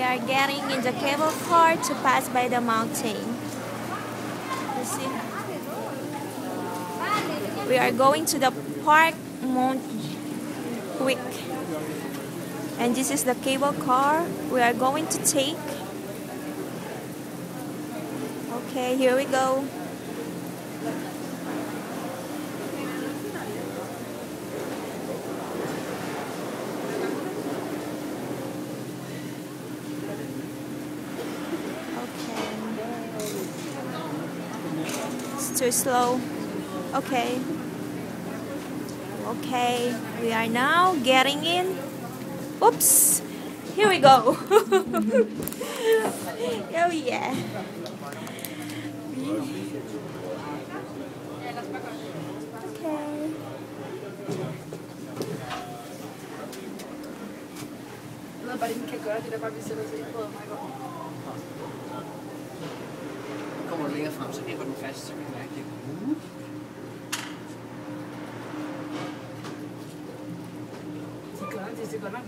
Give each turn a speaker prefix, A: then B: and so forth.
A: are getting in the cable car to pass by the mountain. You see? We are going to the park Montjuic. And this is the cable car we are going to take. Okay, here we go. It's too slow. Okay. Okay, we are now getting in. Oops. Here we go. Oh yeah. Okay.
B: Kommer du længere frem, så hæver den fast, så kan du mærke det. De gør nok